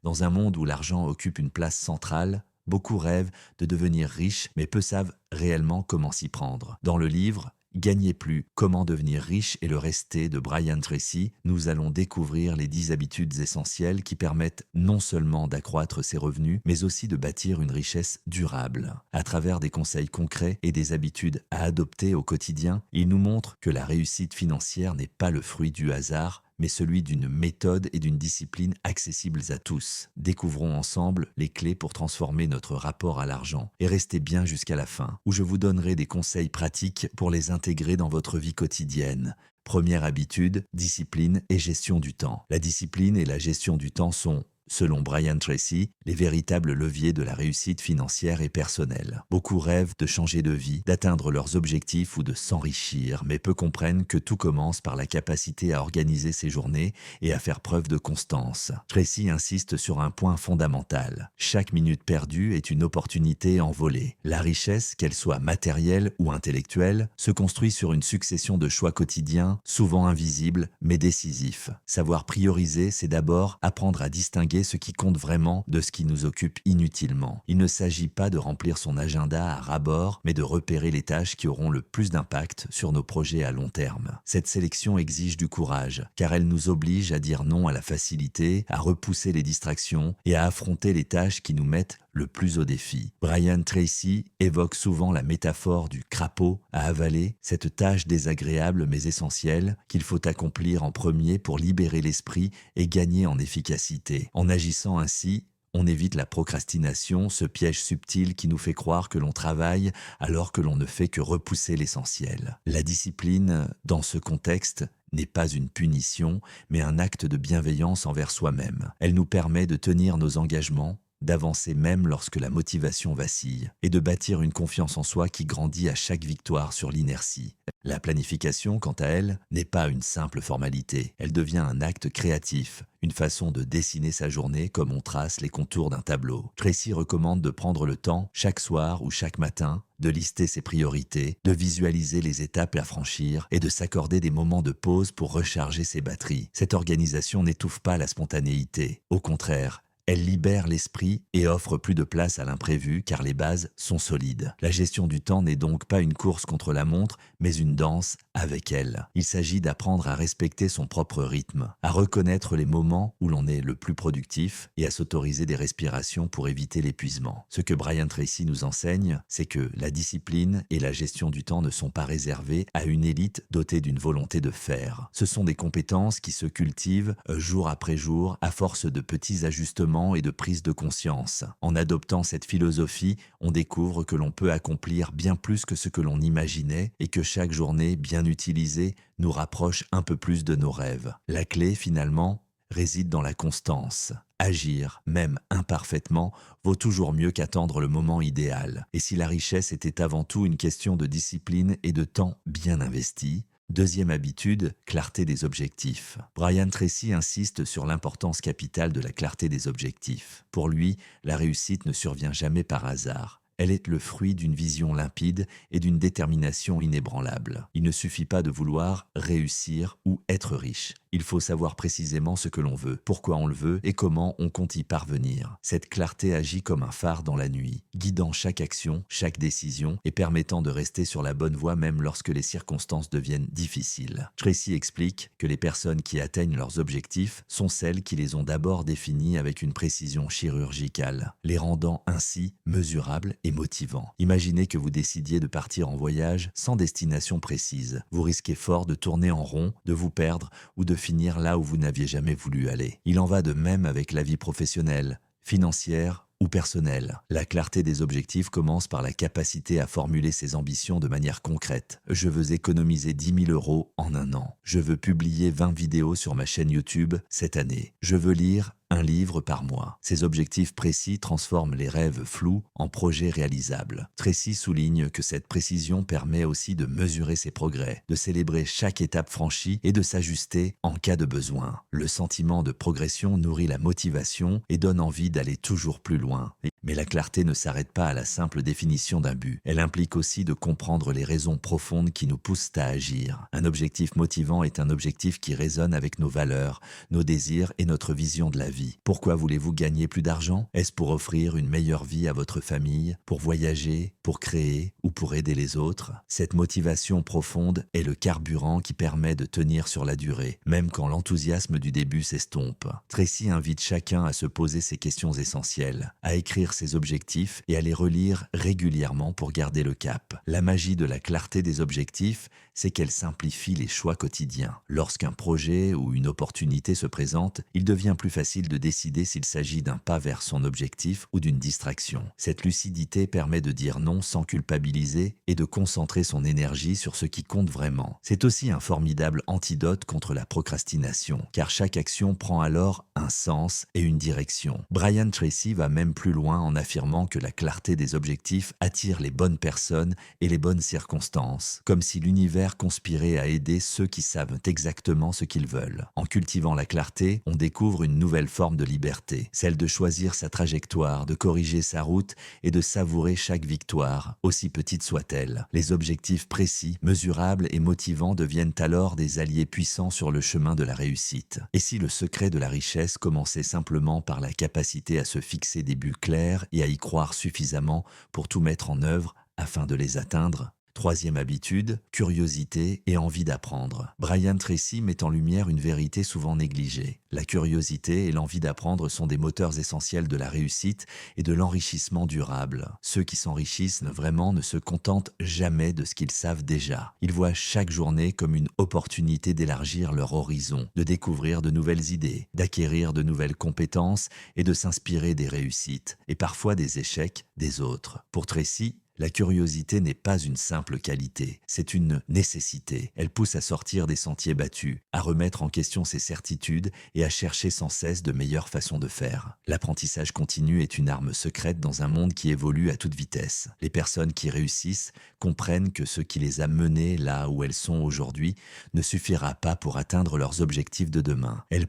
Dans un monde où l'argent occupe une place centrale, beaucoup rêvent de devenir riches, mais peu savent réellement comment s'y prendre. Dans le livre Gagnez plus, comment devenir riche et le rester de Brian Tracy, nous allons découvrir les 10 habitudes essentielles qui permettent non seulement d'accroître ses revenus, mais aussi de bâtir une richesse durable. À travers des conseils concrets et des habitudes à adopter au quotidien, il nous montre que la réussite financière n'est pas le fruit du hasard, mais celui d'une méthode et d'une discipline accessibles à tous. Découvrons ensemble les clés pour transformer notre rapport à l'argent et restez bien jusqu'à la fin, où je vous donnerai des conseils pratiques pour les intégrer dans votre vie quotidienne. Première habitude, discipline et gestion du temps. La discipline et la gestion du temps sont, selon Brian Tracy, les véritables leviers de la réussite financière et personnelle. Beaucoup rêvent de changer de vie, d'atteindre leurs objectifs ou de s'enrichir, mais peu comprennent que tout commence par la capacité à organiser ses journées et à faire preuve de constance. Tracy insiste sur un point fondamental. Chaque minute perdue est une opportunité envolée. La richesse, qu'elle soit matérielle ou intellectuelle, se construit sur une succession de choix quotidiens, souvent invisibles, mais décisifs. Savoir prioriser, c'est d'abord apprendre à distinguer ce qui compte vraiment de ce qui nous occupe inutilement. Il ne s'agit pas de remplir son agenda à ras-bord, mais de repérer les tâches qui auront le plus d'impact sur nos projets à long terme. Cette sélection exige du courage, car elle nous oblige à dire non à la facilité, à repousser les distractions et à affronter les tâches qui nous mettent le plus au défi. Brian Tracy évoque souvent la métaphore du crapaud à avaler, cette tâche désagréable mais essentielle qu'il faut accomplir en premier pour libérer l'esprit et gagner en efficacité. En agissant ainsi, on évite la procrastination, ce piège subtil qui nous fait croire que l'on travaille alors que l'on ne fait que repousser l'essentiel. La discipline, dans ce contexte, n'est pas une punition, mais un acte de bienveillance envers soi-même. Elle nous permet de tenir nos engagements, d'avancer même lorsque la motivation vacille, et de bâtir une confiance en soi qui grandit à chaque victoire sur l'inertie. La planification, quant à elle, n'est pas une simple formalité. Elle devient un acte créatif, une façon de dessiner sa journée comme on trace les contours d'un tableau. Tracy recommande de prendre le temps, chaque soir ou chaque matin, de lister ses priorités, de visualiser les étapes à franchir et de s'accorder des moments de pause pour recharger ses batteries. Cette organisation n'étouffe pas la spontanéité. Au contraire, elle libère l'esprit et offre plus de place à l'imprévu car les bases sont solides. La gestion du temps n'est donc pas une course contre la montre, mais une danse avec elle. Il s'agit d'apprendre à respecter son propre rythme, à reconnaître les moments où l'on est le plus productif et à s'autoriser des respirations pour éviter l'épuisement. Ce que Brian Tracy nous enseigne, c'est que la discipline et la gestion du temps ne sont pas réservées à une élite dotée d'une volonté de faire. Ce sont des compétences qui se cultivent jour après jour à force de petits ajustements et de prise de conscience. En adoptant cette philosophie, on découvre que l'on peut accomplir bien plus que ce que l'on imaginait et que chaque journée bien utilisée nous rapproche un peu plus de nos rêves. La clé, finalement, réside dans la constance. Agir, même imparfaitement, vaut toujours mieux qu'attendre le moment idéal. Et si la richesse était avant tout une question de discipline et de temps bien investi, deuxième habitude, clarté des objectifs. Brian Tracy insiste sur l'importance capitale de la clarté des objectifs. Pour lui, la réussite ne survient jamais par hasard. Elle est le fruit d'une vision limpide et d'une détermination inébranlable. Il ne suffit pas de vouloir réussir ou être riche. Il faut savoir précisément ce que l'on veut, pourquoi on le veut et comment on compte y parvenir. Cette clarté agit comme un phare dans la nuit, guidant chaque action, chaque décision et permettant de rester sur la bonne voie même lorsque les circonstances deviennent difficiles. Tracy explique que les personnes qui atteignent leurs objectifs sont celles qui les ont d'abord définis avec une précision chirurgicale, les rendant ainsi mesurables et motivants. Imaginez que vous décidiez de partir en voyage sans destination précise. Vous risquez fort de tourner en rond, de vous perdre ou de finir là où vous n'aviez jamais voulu aller. Il en va de même avec la vie professionnelle, financière ou personnelle. La clarté des objectifs commence par la capacité à formuler ses ambitions de manière concrète. Je veux économiser 10 000 € en un an. Je veux publier 20 vidéos sur ma chaîne YouTube cette année. Je veux lire un livre par mois. Ces objectifs précis transforment les rêves flous en projets réalisables. Tracy souligne que cette précision permet aussi de mesurer ses progrès, de célébrer chaque étape franchie et de s'ajuster en cas de besoin. Le sentiment de progression nourrit la motivation et donne envie d'aller toujours plus loin. Mais la clarté ne s'arrête pas à la simple définition d'un but. Elle implique aussi de comprendre les raisons profondes qui nous poussent à agir. Un objectif motivant est un objectif qui résonne avec nos valeurs, nos désirs et notre vision de la vie. vie. Pourquoi voulez-vous gagner plus d'argent? Est-ce pour offrir une meilleure vie à votre famille, pour voyager, pour créer ou pour aider les autres? Cette motivation profonde est le carburant qui permet de tenir sur la durée, même quand l'enthousiasme du début s'estompe. Tracy invite chacun à se poser ces questions essentielles, à écrire ses objectifs et à les relire régulièrement pour garder le cap. La magie de la clarté des objectifs, c'est qu'elle simplifie les choix quotidiens. Lorsqu'un projet ou une opportunité se présente, il devient plus facile de décider s'il s'agit d'un pas vers son objectif ou d'une distraction. Cette lucidité permet de dire non sans culpabiliser et de concentrer son énergie sur ce qui compte vraiment. C'est aussi un formidable antidote contre la procrastination, car chaque action prend alors un sens et une direction. Brian Tracy va même plus loin en affirmant que la clarté des objectifs attire les bonnes personnes et les bonnes circonstances, comme si l'univers conspirait à aider ceux qui savent exactement ce qu'ils veulent. En cultivant la clarté, on découvre une nouvelle forme de liberté, celle de choisir sa trajectoire, de corriger sa route et de savourer chaque victoire, aussi petite soit-elle. Les objectifs précis, mesurables et motivants deviennent alors des alliés puissants sur le chemin de la réussite. Et si le secret de la richesse commençait simplement par la capacité à se fixer des buts clairs et à y croire suffisamment pour tout mettre en œuvre afin de les atteindre? Troisième habitude, curiosité et envie d'apprendre. Brian Tracy met en lumière une vérité souvent négligée. La curiosité et l'envie d'apprendre sont des moteurs essentiels de la réussite et de l'enrichissement durable. Ceux qui s'enrichissent vraiment ne se contentent jamais de ce qu'ils savent déjà. Ils voient chaque journée comme une opportunité d'élargir leur horizon, de découvrir de nouvelles idées, d'acquérir de nouvelles compétences et de s'inspirer des réussites, et parfois des échecs des autres. Pour Tracy, la curiosité n'est pas une simple qualité, c'est une nécessité. Elle pousse à sortir des sentiers battus, à remettre en question ses certitudes et à chercher sans cesse de meilleures façons de faire. L'apprentissage continu est une arme secrète dans un monde qui évolue à toute vitesse. Les personnes qui réussissent comprennent que ce qui les a menées là où elles sont aujourd'hui ne suffira pas pour atteindre leurs objectifs de demain. Elles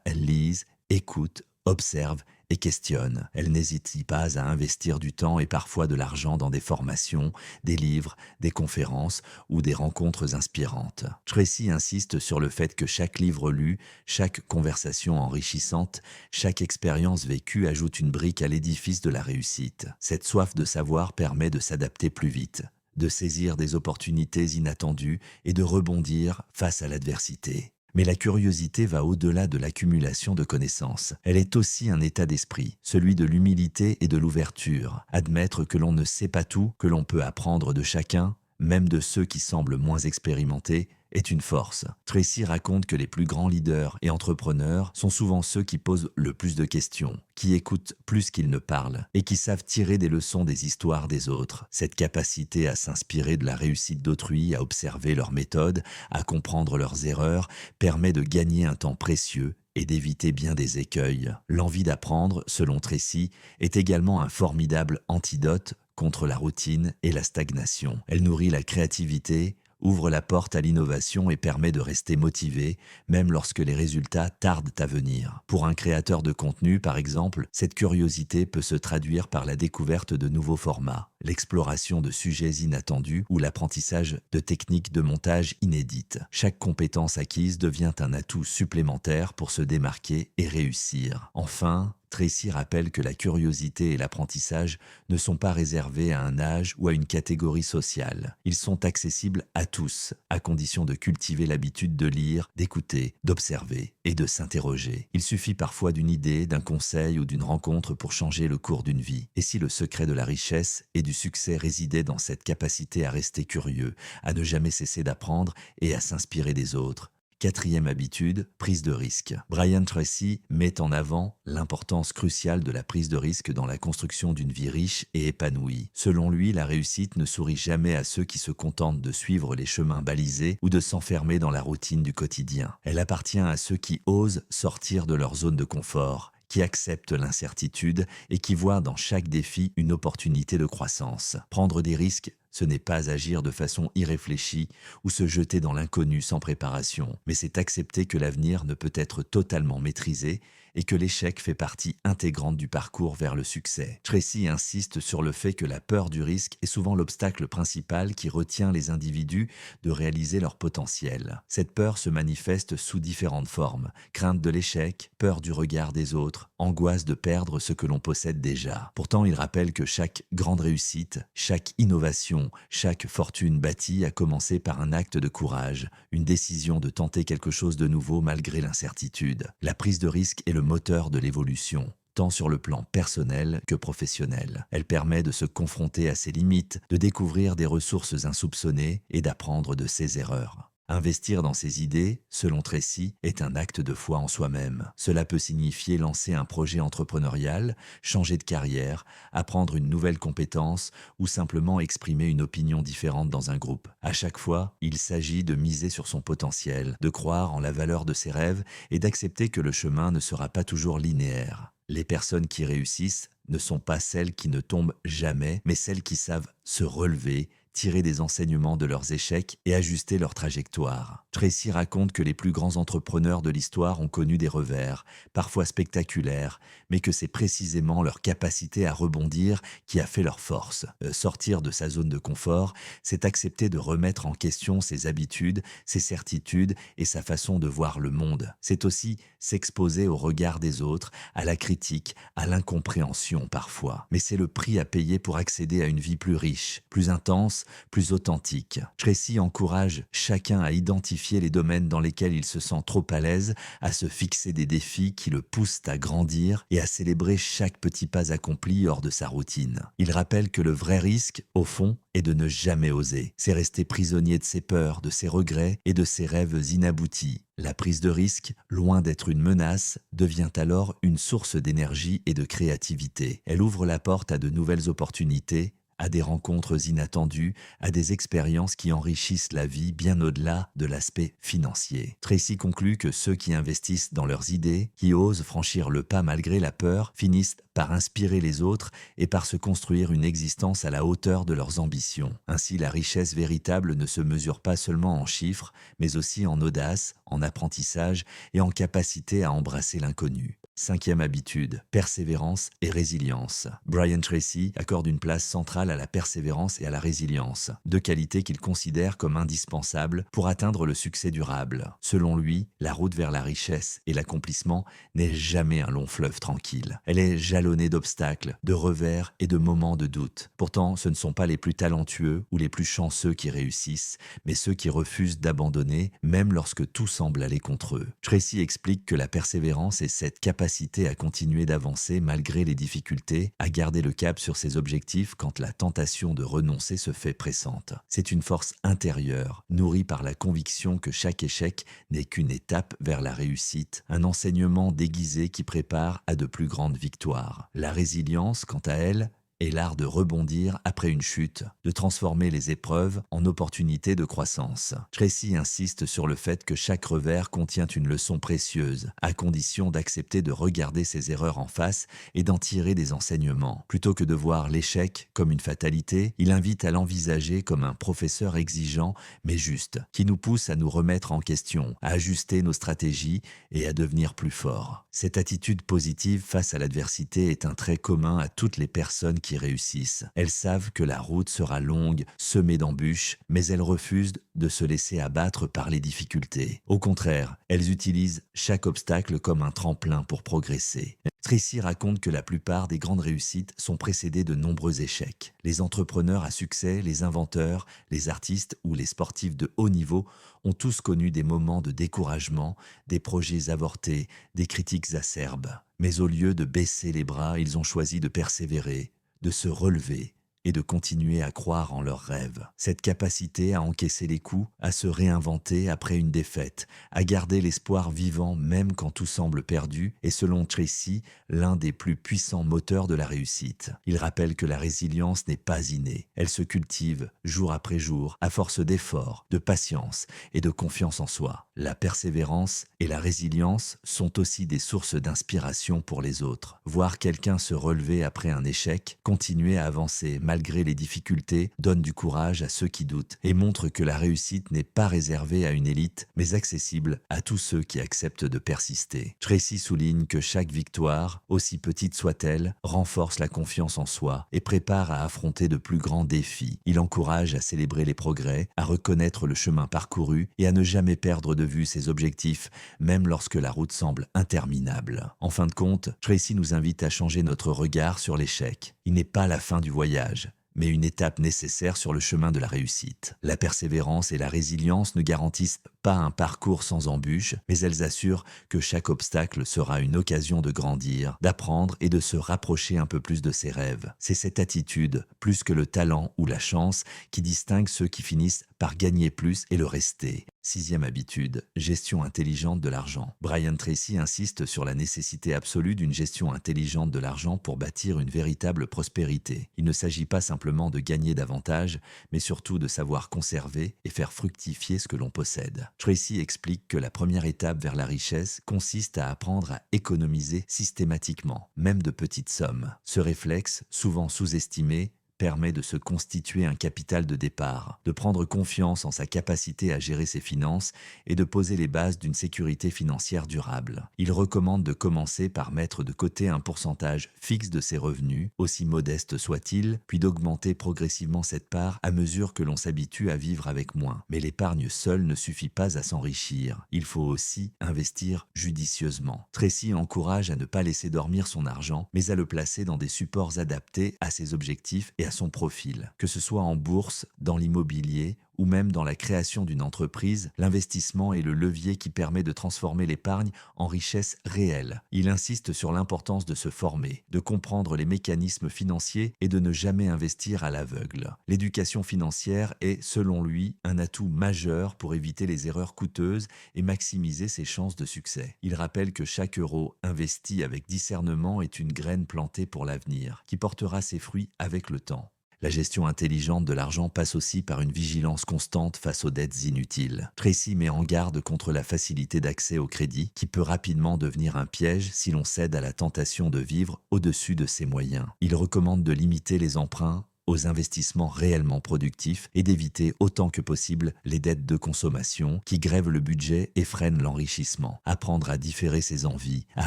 elles lisent, écoutent, observent et questionne. Elle n'hésite pas à investir du temps et parfois de l'argent dans des formations, des livres, des conférences ou des rencontres inspirantes. Tracy insiste sur le fait que chaque livre lu, chaque conversation enrichissante, chaque expérience vécue ajoute une brique à l'édifice de la réussite. Cette soif de savoir permet de s'adapter plus vite, de saisir des opportunités inattendues et de rebondir face à l'adversité. Mais la curiosité va au-delà de l'accumulation de connaissances. Elle est aussi un état d'esprit, celui de l'humilité et de l'ouverture. Admettre que l'on ne sait pas tout, que l'on peut apprendre de chacun, même de ceux qui semblent moins expérimentés, est une force. Tracy raconte que les plus grands leaders et entrepreneurs sont souvent ceux qui posent le plus de questions, qui écoutent plus qu'ils ne parlent et qui savent tirer des leçons des histoires des autres. Cette capacité à s'inspirer de la réussite d'autrui, à observer leurs méthodes, à comprendre leurs erreurs, permet de gagner un temps précieux et d'éviter bien des écueils. L'envie d'apprendre, selon Tracy, est également un formidable antidote contre la routine et la stagnation. Elle nourrit la créativité, ouvre la porte à l'innovation et permet de rester motivé, même lorsque les résultats tardent à venir. Pour un créateur de contenu, par exemple, cette curiosité peut se traduire par la découverte de nouveaux formats, l'exploration de sujets inattendus ou l'apprentissage de techniques de montage inédites. Chaque compétence acquise devient un atout supplémentaire pour se démarquer et réussir. Enfin, Tracy rappelle que la curiosité et l'apprentissage ne sont pas réservés à un âge ou à une catégorie sociale. Ils sont accessibles à tous, à condition de cultiver l'habitude de lire, d'écouter, d'observer et de s'interroger. Il suffit parfois d'une idée, d'un conseil ou d'une rencontre pour changer le cours d'une vie. Et si le secret de la richesse et du succès résidait dans cette capacité à rester curieux, à ne jamais cesser d'apprendre et à s'inspirer des autres? Quatrième habitude, prise de risque. Brian Tracy met en avant l'importance cruciale de la prise de risque dans la construction d'une vie riche et épanouie. Selon lui, la réussite ne sourit jamais à ceux qui se contentent de suivre les chemins balisés ou de s'enfermer dans la routine du quotidien. Elle appartient à ceux qui osent sortir de leur zone de confort, qui acceptent l'incertitude et qui voient dans chaque défi une opportunité de croissance. Prendre des risques, ce n'est pas agir de façon irréfléchie ou se jeter dans l'inconnu sans préparation, mais c'est accepter que l'avenir ne peut être totalement maîtrisé et que l'échec fait partie intégrante du parcours vers le succès. Tracy insiste sur le fait que la peur du risque est souvent l'obstacle principal qui retient les individus de réaliser leur potentiel. Cette peur se manifeste sous différentes formes: crainte de l'échec, peur du regard des autres, angoisse de perdre ce que l'on possède déjà. Pourtant, il rappelle que chaque grande réussite, chaque innovation, chaque fortune bâtie a commencé par un acte de courage, une décision de tenter quelque chose de nouveau malgré l'incertitude. La prise de risque est le moteur de l'évolution, tant sur le plan personnel que professionnel. Elle permet de se confronter à ses limites, de découvrir des ressources insoupçonnées et d'apprendre de ses erreurs. Investir dans ses idées, selon Tracy, est un acte de foi en soi-même. Cela peut signifier lancer un projet entrepreneurial, changer de carrière, apprendre une nouvelle compétence ou simplement exprimer une opinion différente dans un groupe. À chaque fois, il s'agit de miser sur son potentiel, de croire en la valeur de ses rêves et d'accepter que le chemin ne sera pas toujours linéaire. Les personnes qui réussissent ne sont pas celles qui ne tombent jamais, mais celles qui savent se relever, tirer des enseignements de leurs échecs et ajuster leur trajectoire. Tracy raconte que les plus grands entrepreneurs de l'histoire ont connu des revers, parfois spectaculaires, mais que c'est précisément leur capacité à rebondir qui a fait leur force. Sortir de sa zone de confort, c'est accepter de remettre en question ses habitudes, ses certitudes et sa façon de voir le monde. C'est aussi s'exposer au regard des autres, à la critique, à l'incompréhension parfois. Mais c'est le prix à payer pour accéder à une vie plus riche, plus intense, plus authentique. Tracy encourage chacun à identifier les domaines dans lesquels il se sent trop à l'aise, à se fixer des défis qui le poussent à grandir et à célébrer chaque petit pas accompli hors de sa routine. Il rappelle que le vrai risque, au fond, est de ne jamais oser. C'est rester prisonnier de ses peurs, de ses regrets et de ses rêves inaboutis. La prise de risque, loin d'être une menace, devient alors une source d'énergie et de créativité. Elle ouvre la porte à de nouvelles opportunités, à des rencontres inattendues, à des expériences qui enrichissent la vie bien au-delà de l'aspect financier. Tracy conclut que ceux qui investissent dans leurs idées, qui osent franchir le pas malgré la peur, finissent par inspirer les autres et par se construire une existence à la hauteur de leurs ambitions. Ainsi, la richesse véritable ne se mesure pas seulement en chiffres, mais aussi en audace, en apprentissage et en capacité à embrasser l'inconnu. 5e habitude, persévérance et résilience. Brian Tracy accorde une place centrale à la persévérance et à la résilience, deux qualités qu'il considère comme indispensables pour atteindre le succès durable. Selon lui, la route vers la richesse et l'accomplissement n'est jamais un long fleuve tranquille. Elle est jalonnée d'obstacles, de revers et de moments de doute. Pourtant, ce ne sont pas les plus talentueux ou les plus chanceux qui réussissent, mais ceux qui refusent d'abandonner, même lorsque tout semble aller contre eux. Tracy explique que la persévérance est cette capacité à continuer d'avancer malgré les difficultés, à garder le cap sur ses objectifs quand la tentation de renoncer se fait pressante. C'est une force intérieure, nourrie par la conviction que chaque échec n'est qu'une étape vers la réussite, un enseignement déguisé qui prépare à de plus grandes victoires. La résilience, quant à elle, est l'art de rebondir après une chute, de transformer les épreuves en opportunités de croissance. Tracy insiste sur le fait que chaque revers contient une leçon précieuse, à condition d'accepter de regarder ses erreurs en face et d'en tirer des enseignements. Plutôt que de voir l'échec comme une fatalité, il invite à l'envisager comme un professeur exigeant mais juste, qui nous pousse à nous remettre en question, à ajuster nos stratégies et à devenir plus forts. Cette attitude positive face à l'adversité est un trait commun à toutes les personnes qui réussissent. Elles savent que la route sera longue, semée d'embûches, mais elles refusent de se laisser abattre par les difficultés. Au contraire, elles utilisent chaque obstacle comme un tremplin pour progresser. Tracy raconte que la plupart des grandes réussites sont précédées de nombreux échecs. Les entrepreneurs à succès, les inventeurs, les artistes ou les sportifs de haut niveau ont tous connu des moments de découragement, des projets avortés, des critiques acerbes. Mais au lieu de baisser les bras, ils ont choisi de persévérer, de se relever et de continuer à croire en leurs rêves. Cette capacité à encaisser les coups, à se réinventer après une défaite, à garder l'espoir vivant même quand tout semble perdu, est selon Tracy l'un des plus puissants moteurs de la réussite. Il rappelle que la résilience n'est pas innée. Elle se cultive jour après jour, à force d'efforts, de patience et de confiance en soi. La persévérance et la résilience sont aussi des sources d'inspiration pour les autres. Voir quelqu'un se relever après un échec, continuer à avancer malgré les difficultés, donne du courage à ceux qui doutent et montre que la réussite n'est pas réservée à une élite, mais accessible à tous ceux qui acceptent de persister. Tracy souligne que chaque victoire, aussi petite soit-elle, renforce la confiance en soi et prépare à affronter de plus grands défis. Il encourage à célébrer les progrès, à reconnaître le chemin parcouru et à ne jamais perdre de vue ses objectifs, même lorsque la route semble interminable. En fin de compte, Tracy nous invite à changer notre regard sur l'échec. Il n'est pas la fin du voyage, mais une étape nécessaire sur le chemin de la réussite. La persévérance et la résilience ne garantissent pas un parcours sans embûches, mais elles assurent que chaque obstacle sera une occasion de grandir, d'apprendre et de se rapprocher un peu plus de ses rêves. C'est cette attitude, plus que le talent ou la chance, qui distingue ceux qui finissent par gagner plus et le rester. 6e habitude, gestion intelligente de l'argent. Brian Tracy insiste sur la nécessité absolue d'une gestion intelligente de l'argent pour bâtir une véritable prospérité. Il ne s'agit pas simplement de gagner davantage, mais surtout de savoir conserver et faire fructifier ce que l'on possède. Tracy explique que la première étape vers la richesse consiste à apprendre à économiser systématiquement, même de petites sommes. Ce réflexe, souvent sous-estimé, permet de se constituer un capital de départ, de prendre confiance en sa capacité à gérer ses finances et de poser les bases d'une sécurité financière durable. Il recommande de commencer par mettre de côté un pourcentage fixe de ses revenus, aussi modeste soit-il, puis d'augmenter progressivement cette part à mesure que l'on s'habitue à vivre avec moins. Mais l'épargne seule ne suffit pas à s'enrichir. Il faut aussi investir judicieusement. Tracy encourage à ne pas laisser dormir son argent, mais à le placer dans des supports adaptés à ses objectifs et à son profil. Que ce soit en bourse, dans l'immobilier ou même dans la création d'une entreprise, l'investissement est le levier qui permet de transformer l'épargne en richesse réelle. Il insiste sur l'importance de se former, de comprendre les mécanismes financiers et de ne jamais investir à l'aveugle. L'éducation financière est, selon lui, un atout majeur pour éviter les erreurs coûteuses et maximiser ses chances de succès. Il rappelle que chaque euro investi avec discernement est une graine plantée pour l'avenir, qui portera ses fruits avec le temps. La gestion intelligente de l'argent passe aussi par une vigilance constante face aux dettes inutiles. Tracy met en garde contre la facilité d'accès au crédit qui peut rapidement devenir un piège si l'on cède à la tentation de vivre au-dessus de ses moyens. Il recommande de limiter les emprunts aux investissements réellement productifs et d'éviter autant que possible les dettes de consommation qui grèvent le budget et freinent l'enrichissement. Apprendre à différer ses envies, à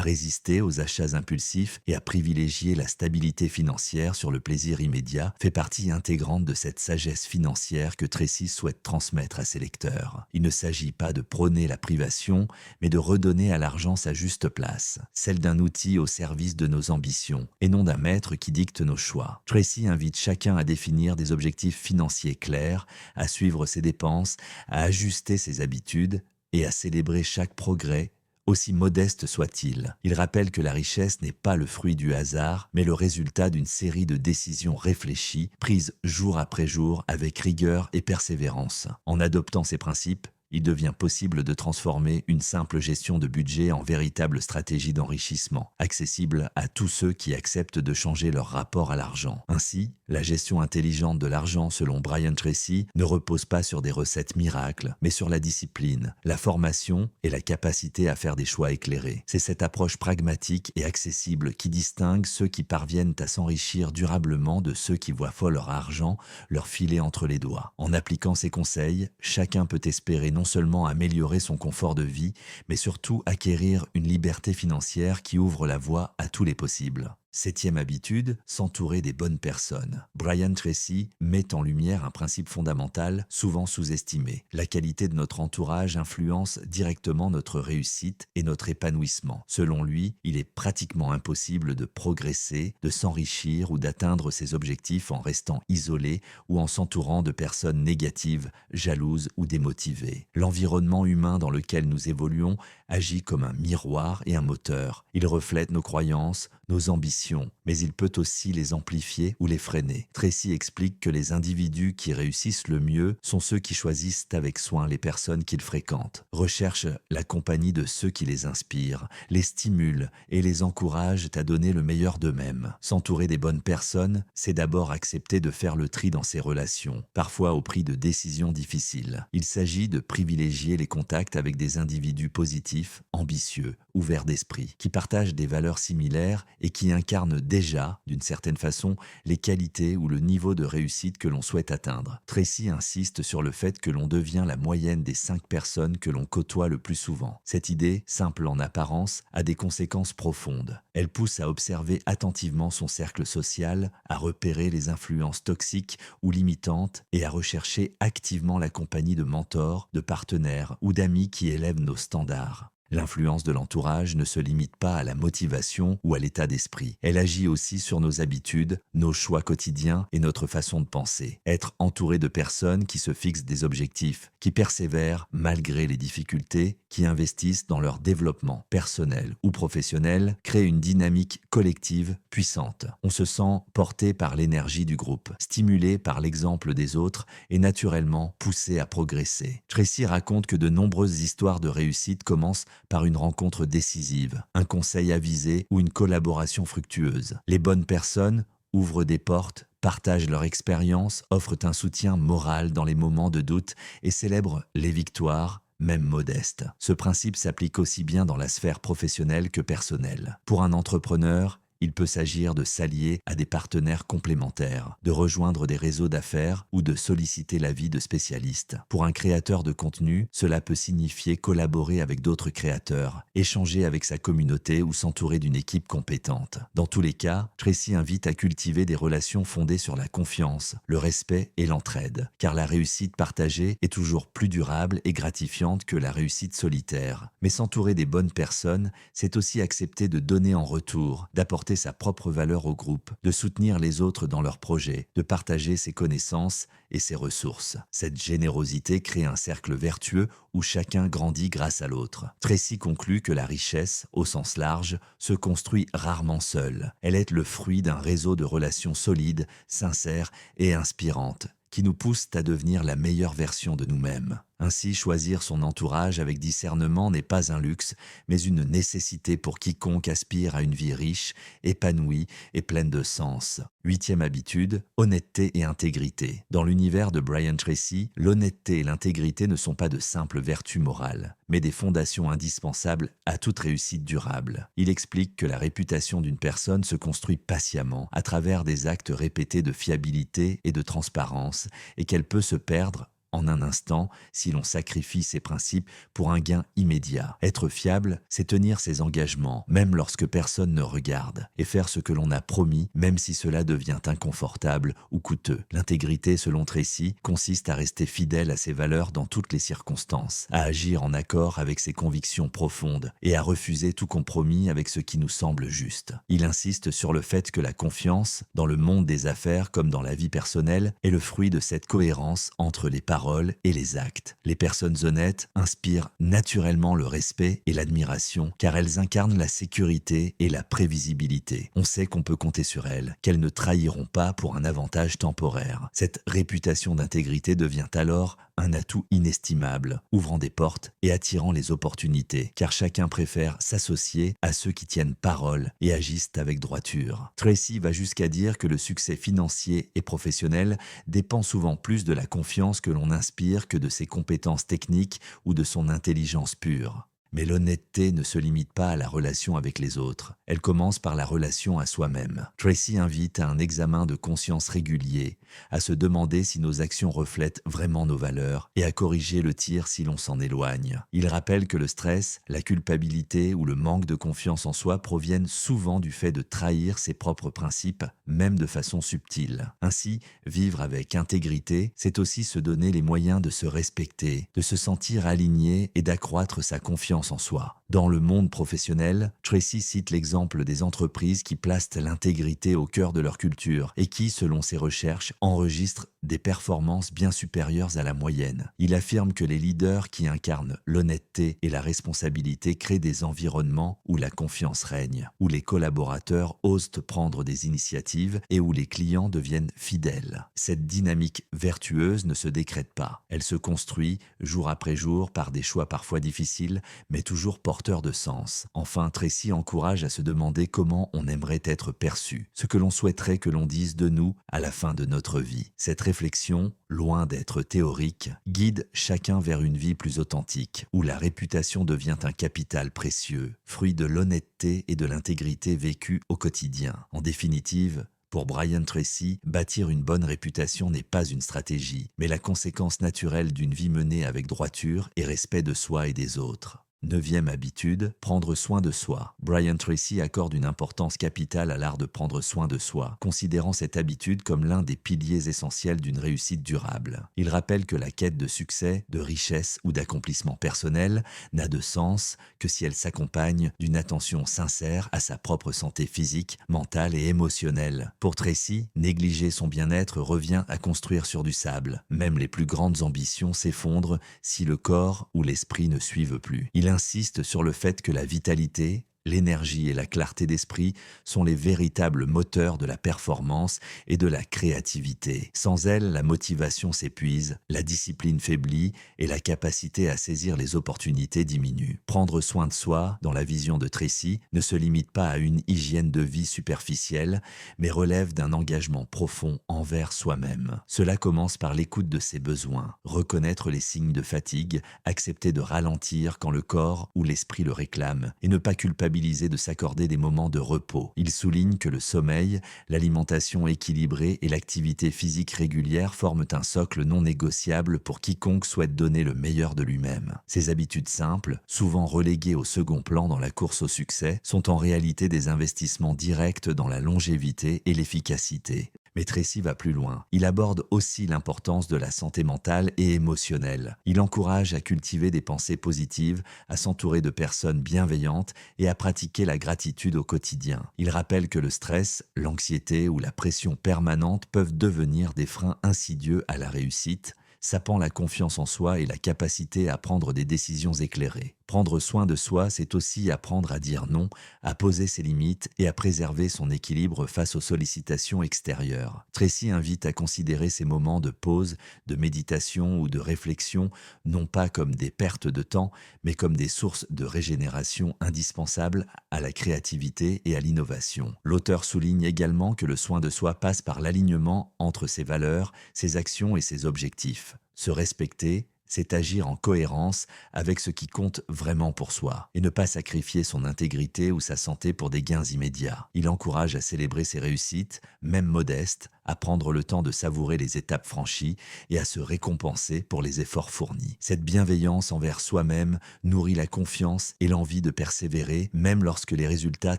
résister aux achats impulsifs et à privilégier la stabilité financière sur le plaisir immédiat fait partie intégrante de cette sagesse financière que Tracy souhaite transmettre à ses lecteurs. Il ne s'agit pas de prôner la privation, mais de redonner à l'argent sa juste place, celle d'un outil au service de nos ambitions et non d'un maître qui dicte nos choix. Tracy invite chacun à définir des objectifs financiers clairs, à suivre ses dépenses, à ajuster ses habitudes et à célébrer chaque progrès, aussi modeste soit-il. Il rappelle que la richesse n'est pas le fruit du hasard, mais le résultat d'une série de décisions réfléchies, prises jour après jour avec rigueur et persévérance. En adoptant ces principes, il devient possible de transformer une simple gestion de budget en véritable stratégie d'enrichissement, accessible à tous ceux qui acceptent de changer leur rapport à l'argent. Ainsi, la gestion intelligente de l'argent, selon Brian Tracy, ne repose pas sur des recettes miracles, mais sur la discipline, la formation et la capacité à faire des choix éclairés. C'est cette approche pragmatique et accessible qui distingue ceux qui parviennent à s'enrichir durablement de ceux qui voient leur argent leur filer entre les doigts. En appliquant ces conseils, chacun peut espérer non seulement améliorer son confort de vie, mais surtout acquérir une liberté financière qui ouvre la voie à tous les possibles. 7e habitude, s'entourer des bonnes personnes. Brian Tracy met en lumière un principe fondamental, souvent sous-estimé. La qualité de notre entourage influence directement notre réussite et notre épanouissement. Selon lui, il est pratiquement impossible de progresser, de s'enrichir ou d'atteindre ses objectifs en restant isolé ou en s'entourant de personnes négatives, jalouses ou démotivées. L'environnement humain dans lequel nous évoluons agit comme un miroir et un moteur. Il reflète nos croyances, nos ambitions, mais il peut aussi les amplifier ou les freiner. Tracy explique que les individus qui réussissent le mieux sont ceux qui choisissent avec soin les personnes qu'ils fréquentent, recherchent la compagnie de ceux qui les inspirent, les stimulent et les encouragent à donner le meilleur d'eux-mêmes. S'entourer des bonnes personnes, c'est d'abord accepter de faire le tri dans ses relations, parfois au prix de décisions difficiles. Il s'agit de privilégier les contacts avec des individus positifs créatifs, ambitieux, ouverts d'esprit, qui partagent des valeurs similaires et qui incarnent déjà, d'une certaine façon, les qualités ou le niveau de réussite que l'on souhaite atteindre. Tracy insiste sur le fait que l'on devient la moyenne des 5 personnes que l'on côtoie le plus souvent. Cette idée, simple en apparence, a des conséquences profondes. Elle pousse à observer attentivement son cercle social, à repérer les influences toxiques ou limitantes et à rechercher activement la compagnie de mentors, de partenaires ou d'amis qui élèvent nos standards. L'influence de l'entourage ne se limite pas à la motivation ou à l'état d'esprit. Elle agit aussi sur nos habitudes, nos choix quotidiens et notre façon de penser. Être entouré de personnes qui se fixent des objectifs, qui persévèrent malgré les difficultés, qui investissent dans leur développement personnel ou professionnel, crée une dynamique collective puissante. On se sent porté par l'énergie du groupe, stimulé par l'exemple des autres et naturellement poussé à progresser. Tracy raconte que de nombreuses histoires de réussite commencent par une rencontre décisive, un conseil avisé ou une collaboration fructueuse. Les bonnes personnes ouvrent des portes, partagent leur expérience, offrent un soutien moral dans les moments de doute et célèbrent les victoires, même modestes. Ce principe s'applique aussi bien dans la sphère professionnelle que personnelle. Pour un entrepreneur, il peut s'agir de s'allier à des partenaires complémentaires, de rejoindre des réseaux d'affaires ou de solliciter l'avis de spécialistes. Pour un créateur de contenu, cela peut signifier collaborer avec d'autres créateurs, échanger avec sa communauté ou s'entourer d'une équipe compétente. Dans tous les cas, Tracy invite à cultiver des relations fondées sur la confiance, le respect et l'entraide, car la réussite partagée est toujours plus durable et gratifiante que la réussite solitaire. Mais s'entourer des bonnes personnes, c'est aussi accepter de donner en retour, d'apporter sa propre valeur au groupe, de soutenir les autres dans leurs projets, de partager ses connaissances et ses ressources. Cette générosité crée un cercle vertueux où chacun grandit grâce à l'autre. Tracy conclut que la richesse, au sens large, se construit rarement seule. Elle est le fruit d'un réseau de relations solides, sincères et inspirantes, qui nous poussent à devenir la meilleure version de nous-mêmes. Ainsi, choisir son entourage avec discernement n'est pas un luxe, mais une nécessité pour quiconque aspire à une vie riche, épanouie et pleine de sens. 8e habitude, honnêteté et intégrité. Dans l'univers de Brian Tracy, l'honnêteté et l'intégrité ne sont pas de simples vertus morales, mais des fondations indispensables à toute réussite durable. Il explique que la réputation d'une personne se construit patiemment, à travers des actes répétés de fiabilité et de transparence, et qu'elle peut se perdre en un instant si l'on sacrifie ses principes pour un gain immédiat. Être fiable, c'est tenir ses engagements, même lorsque personne ne regarde, et faire ce que l'on a promis, même si cela devient inconfortable ou coûteux. L'intégrité, selon Tracy, consiste à rester fidèle à ses valeurs dans toutes les circonstances, à agir en accord avec ses convictions profondes et à refuser tout compromis avec ce qui nous semble juste. Il insiste sur le fait que la confiance, dans le monde des affaires comme dans la vie personnelle, est le fruit de cette cohérence entre les paroles et les actes. Les personnes honnêtes inspirent naturellement le respect et l'admiration car elles incarnent la sécurité et la prévisibilité. On sait qu'on peut compter sur elles, qu'elles ne trahiront pas pour un avantage temporaire. Cette réputation d'intégrité devient alors un atout inestimable, ouvrant des portes et attirant les opportunités, car chacun préfère s'associer à ceux qui tiennent parole et agissent avec droiture. Tracy va jusqu'à dire que le succès financier et professionnel dépend souvent plus de la confiance que l'on inspire que de ses compétences techniques ou de son intelligence pure. Mais l'honnêteté ne se limite pas à la relation avec les autres. Elle commence par la relation à soi-même. Tracy invite à un examen de conscience régulier, à se demander si nos actions reflètent vraiment nos valeurs et à corriger le tir si l'on s'en éloigne. Il rappelle que le stress, la culpabilité ou le manque de confiance en soi proviennent souvent du fait de trahir ses propres principes, même de façon subtile. Ainsi, vivre avec intégrité, c'est aussi se donner les moyens de se respecter, de se sentir aligné et d'accroître sa confiance en soi. Dans le monde professionnel, Tracy cite l'exemple des entreprises qui placent l'intégrité au cœur de leur culture et qui, selon ses recherches, enregistrent des performances bien supérieures à la moyenne. Il affirme que les leaders qui incarnent l'honnêteté et la responsabilité créent des environnements où la confiance règne, où les collaborateurs osent prendre des initiatives et où les clients deviennent fidèles. Cette dynamique vertueuse ne se décrète pas. Elle se construit jour après jour par des choix parfois difficiles, mais toujours porteur de sens. Enfin, Tracy encourage à se demander comment on aimerait être perçu, ce que l'on souhaiterait que l'on dise de nous à la fin de notre vie. Cette réflexion réflexions, loin d'être théoriques, guident chacun vers une vie plus authentique, où la réputation devient un capital précieux, fruit de l'honnêteté et de l'intégrité vécue au quotidien. En définitive, pour Brian Tracy, bâtir une bonne réputation n'est pas une stratégie, mais la conséquence naturelle d'une vie menée avec droiture et respect de soi et des autres. Neuvième habitude, prendre soin de soi. Brian Tracy accorde une importance capitale à l'art de prendre soin de soi, considérant cette habitude comme l'un des piliers essentiels d'une réussite durable. Il rappelle que la quête de succès, de richesse ou d'accomplissement personnel n'a de sens que si elle s'accompagne d'une attention sincère à sa propre santé physique, mentale et émotionnelle. Pour Tracy, négliger son bien-être revient à construire sur du sable. Même les plus grandes ambitions s'effondrent si le corps ou l'esprit ne suivent plus. Il insiste sur le fait que la vitalité, l'énergie et la clarté d'esprit sont les véritables moteurs de la performance et de la créativité. Sans elles, la motivation s'épuise, la discipline faiblit et la capacité à saisir les opportunités diminue. Prendre soin de soi, dans la vision de Tracy, ne se limite pas à une hygiène de vie superficielle, mais relève d'un engagement profond envers soi-même. Cela commence par l'écoute de ses besoins, reconnaître les signes de fatigue, accepter de ralentir quand le corps ou l'esprit le réclame et ne pas culpabiliser de s'accorder des moments de repos. Il souligne que le sommeil, l'alimentation équilibrée et l'activité physique régulière forment un socle non négociable pour quiconque souhaite donner le meilleur de lui-même. Ces habitudes simples, souvent reléguées au second plan dans la course au succès, sont en réalité des investissements directs dans la longévité et l'efficacité. Mais Tracy va plus loin. Il aborde aussi l'importance de la santé mentale et émotionnelle. Il encourage à cultiver des pensées positives, à s'entourer de personnes bienveillantes et à pratiquer la gratitude au quotidien. Il rappelle que le stress, l'anxiété ou la pression permanente peuvent devenir des freins insidieux à la réussite, sapant la confiance en soi et la capacité à prendre des décisions éclairées. Prendre soin de soi, c'est aussi apprendre à dire non, à poser ses limites et à préserver son équilibre face aux sollicitations extérieures. Tracy invite à considérer ces moments de pause, de méditation ou de réflexion, non pas comme des pertes de temps, mais comme des sources de régénération indispensables à la créativité et à l'innovation. L'auteur souligne également que le soin de soi passe par l'alignement entre ses valeurs, ses actions et ses objectifs. Se respecter, c'est agir en cohérence avec ce qui compte vraiment pour soi et ne pas sacrifier son intégrité ou sa santé pour des gains immédiats. Il encourage à célébrer ses réussites, même modestes, à prendre le temps de savourer les étapes franchies et à se récompenser pour les efforts fournis. Cette bienveillance envers soi-même nourrit la confiance et l'envie de persévérer, même lorsque les résultats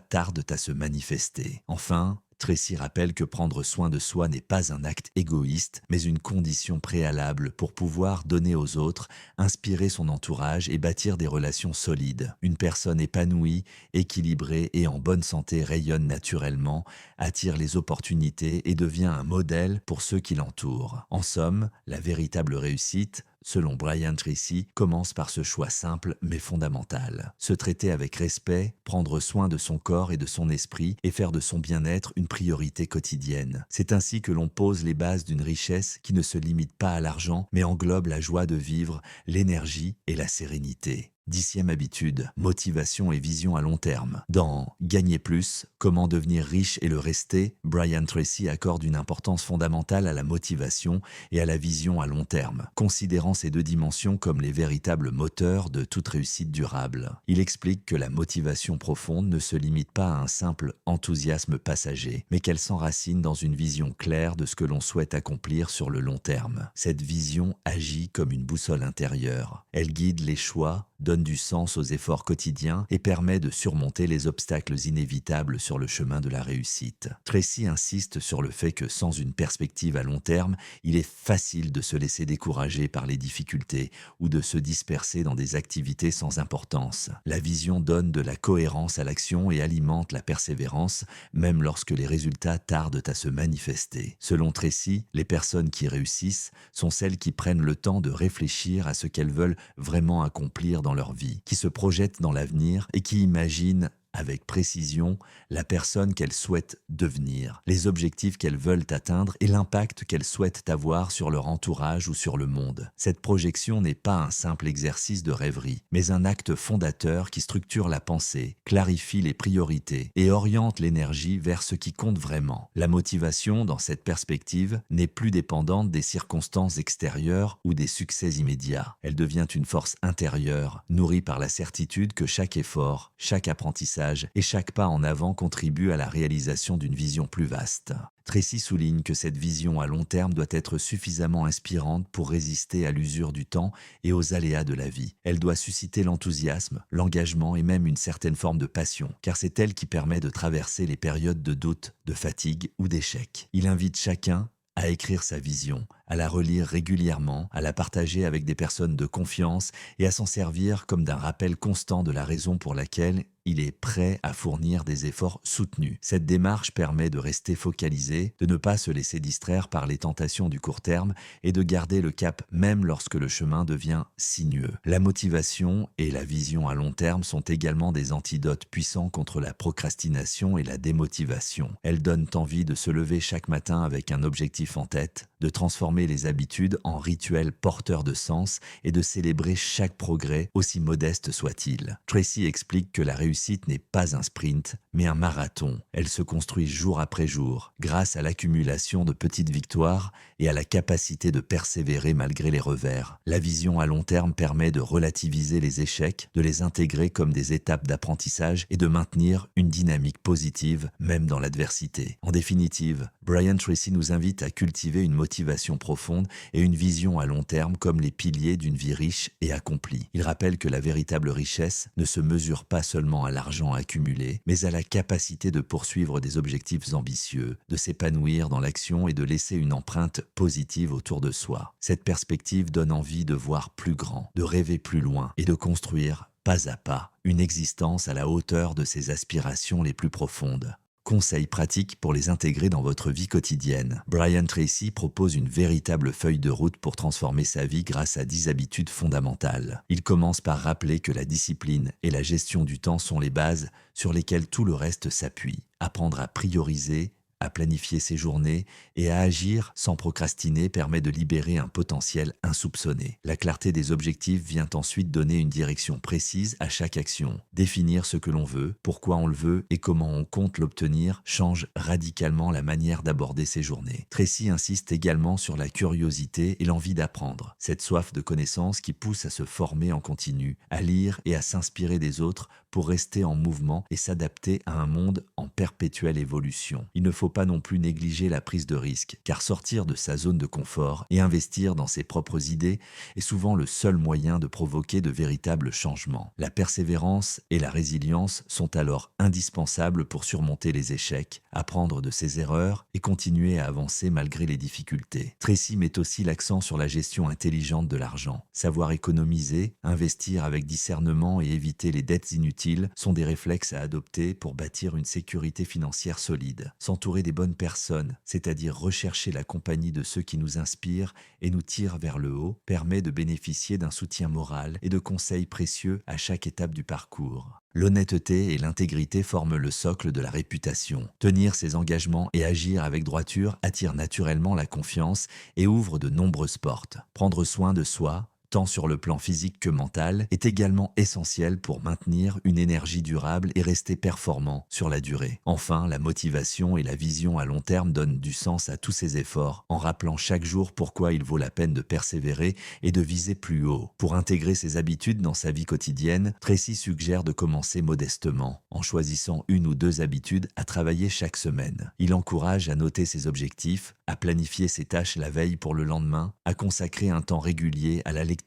tardent à se manifester. Enfin, Tracy rappelle que prendre soin de soi n'est pas un acte égoïste, mais une condition préalable pour pouvoir donner aux autres, inspirer son entourage et bâtir des relations solides. Une personne épanouie, équilibrée et en bonne santé rayonne naturellement, attire les opportunités et devient un modèle pour ceux qui l'entourent. En somme, la véritable réussite, selon Brian Tracy, commence par ce choix simple mais fondamental. Se traiter avec respect, prendre soin de son corps et de son esprit et faire de son bien-être une priorité quotidienne. C'est ainsi que l'on pose les bases d'une richesse qui ne se limite pas à l'argent mais englobe la joie de vivre, l'énergie et la sérénité. 10e habitude, motivation et vision à long terme. Dans Gagner plus, comment devenir riche et le rester, Brian Tracy accorde une importance fondamentale à la motivation et à la vision à long terme, considérant ces deux dimensions comme les véritables moteurs de toute réussite durable. Il explique que la motivation profonde ne se limite pas à un simple enthousiasme passager, mais qu'elle s'enracine dans une vision claire de ce que l'on souhaite accomplir sur le long terme. Cette vision agit comme une boussole intérieure. Elle guide les choix, donne du sens aux efforts quotidiens et permet de surmonter les obstacles inévitables sur le chemin de la réussite. Tracy insiste sur le fait que sans une perspective à long terme, il est facile de se laisser décourager par les difficultés ou de se disperser dans des activités sans importance. La vision donne de la cohérence à l'action et alimente la persévérance, même lorsque les résultats tardent à se manifester. Selon Tracy, les personnes qui réussissent sont celles qui prennent le temps de réfléchir à ce qu'elles veulent vraiment accomplir dans leur vie, qui se projettent dans l'avenir et qui imaginent avec précision la personne qu'elles souhaitent devenir, les objectifs qu'elles veulent atteindre et l'impact qu'elles souhaitent avoir sur leur entourage ou sur le monde. Cette projection n'est pas un simple exercice de rêverie, mais un acte fondateur qui structure la pensée, clarifie les priorités et oriente l'énergie vers ce qui compte vraiment. La motivation, dans cette perspective, n'est plus dépendante des circonstances extérieures ou des succès immédiats. Elle devient une force intérieure, nourrie par la certitude que chaque effort, chaque apprentissage et chaque pas en avant contribue à la réalisation d'une vision plus vaste. Tracy souligne que cette vision à long terme doit être suffisamment inspirante pour résister à l'usure du temps et aux aléas de la vie. Elle doit susciter l'enthousiasme, l'engagement et même une certaine forme de passion, car c'est elle qui permet de traverser les périodes de doute, de fatigue ou d'échec. Il invite chacun à écrire sa vision, à la relire régulièrement, à la partager avec des personnes de confiance et à s'en servir comme d'un rappel constant de la raison pour laquelle il est prêt à fournir des efforts soutenus. Cette démarche permet de rester focalisé, de ne pas se laisser distraire par les tentations du court terme et de garder le cap même lorsque le chemin devient sinueux. La motivation et la vision à long terme sont également des antidotes puissants contre la procrastination et la démotivation. Elles donnent envie de se lever chaque matin avec un objectif en tête, de transformer les habitudes en rituels porteurs de sens et de célébrer chaque progrès, aussi modeste soit-il. Tracy explique que la réussite n'est pas un sprint, mais un marathon. Elle se construit jour après jour, grâce à l'accumulation de petites victoires et à la capacité de persévérer malgré les revers. La vision à long terme permet de relativiser les échecs, de les intégrer comme des étapes d'apprentissage et de maintenir une dynamique positive, même dans l'adversité. En définitive, Brian Tracy nous invite à cultiver une motivation profonde et une vision à long terme comme les piliers d'une vie riche et accomplie. Il rappelle que la véritable richesse ne se mesure pas seulement à l'argent accumulé, mais à la capacité de poursuivre des objectifs ambitieux, de s'épanouir dans l'action et de laisser une empreinte positive autour de soi. Cette perspective donne envie de voir plus grand, de rêver plus loin et de construire, pas à pas, une existence à la hauteur de ses aspirations les plus profondes. Conseils pratiques pour les intégrer dans votre vie quotidienne. Brian Tracy propose une véritable feuille de route pour transformer sa vie grâce à 10 habitudes fondamentales. Il commence par rappeler que la discipline et la gestion du temps sont les bases sur lesquelles tout le reste s'appuie. Apprendre à prioriser, à planifier ses journées et à agir sans procrastiner permet de libérer un potentiel insoupçonné. La clarté des objectifs vient ensuite donner une direction précise à chaque action. Définir ce que l'on veut, pourquoi on le veut et comment on compte l'obtenir change radicalement la manière d'aborder ses journées. Tracy insiste également sur la curiosité et l'envie d'apprendre. Cette soif de connaissance qui pousse à se former en continu, à lire et à s'inspirer des autres pour rester en mouvement et s'adapter à un monde en perpétuelle évolution. Il ne faut pas non plus négliger la prise de risque, car sortir de sa zone de confort et investir dans ses propres idées est souvent le seul moyen de provoquer de véritables changements. La persévérance et la résilience sont alors indispensables pour surmonter les échecs, apprendre de ses erreurs et continuer à avancer malgré les difficultés. Tracy met aussi l'accent sur la gestion intelligente de l'argent. Savoir économiser, investir avec discernement et éviter les dettes inutiles sont des réflexes à adopter pour bâtir une sécurité financière solide. S'entourer des bonnes personnes, c'est-à-dire rechercher la compagnie de ceux qui nous inspirent et nous tirent vers le haut, permet de bénéficier d'un soutien moral et de conseils précieux à chaque étape du parcours. L'honnêteté et l'intégrité forment le socle de la réputation. Tenir ses engagements et agir avec droiture attire naturellement la confiance et ouvre de nombreuses portes. Prendre soin de soi, tant sur le plan physique que mental, est également essentiel pour maintenir une énergie durable et rester performant sur la durée. Enfin, la motivation et la vision à long terme donnent du sens à tous ces efforts, en rappelant chaque jour pourquoi il vaut la peine de persévérer et de viser plus haut. Pour intégrer ces habitudes dans sa vie quotidienne, Tracy suggère de commencer modestement, en choisissant 1 ou 2 habitudes à travailler chaque semaine. Il encourage à noter ses objectifs, à planifier ses tâches la veille pour le lendemain, à consacrer un temps régulier à la lecture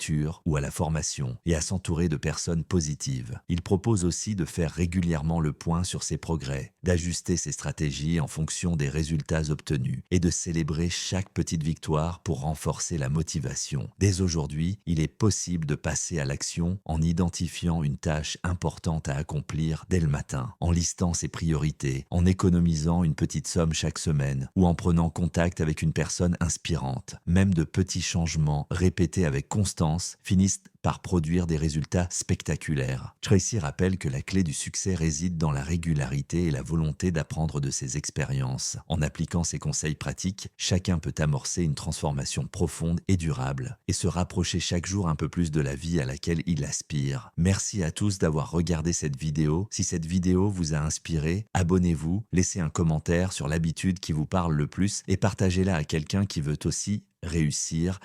ou à la formation et à s'entourer de personnes positives. Il propose aussi de faire régulièrement le point sur ses progrès, d'ajuster ses stratégies en fonction des résultats obtenus et de célébrer chaque petite victoire pour renforcer la motivation. Dès aujourd'hui, il est possible de passer à l'action en identifiant une tâche importante à accomplir dès le matin, en listant ses priorités, en économisant une petite somme chaque semaine ou en prenant contact avec une personne inspirante. Même de petits changements répétés avec constance constance finissent par produire des résultats spectaculaires. Tracy rappelle que la clé du succès réside dans la régularité et la volonté d'apprendre de ses expériences. En appliquant ces conseils pratiques, chacun peut amorcer une transformation profonde et durable et se rapprocher chaque jour un peu plus de la vie à laquelle il aspire. Merci à tous d'avoir regardé cette vidéo. Si cette vidéo vous a inspiré, abonnez-vous, laissez un commentaire sur l'habitude qui vous parle le plus et partagez-la à quelqu'un qui veut aussi réussir.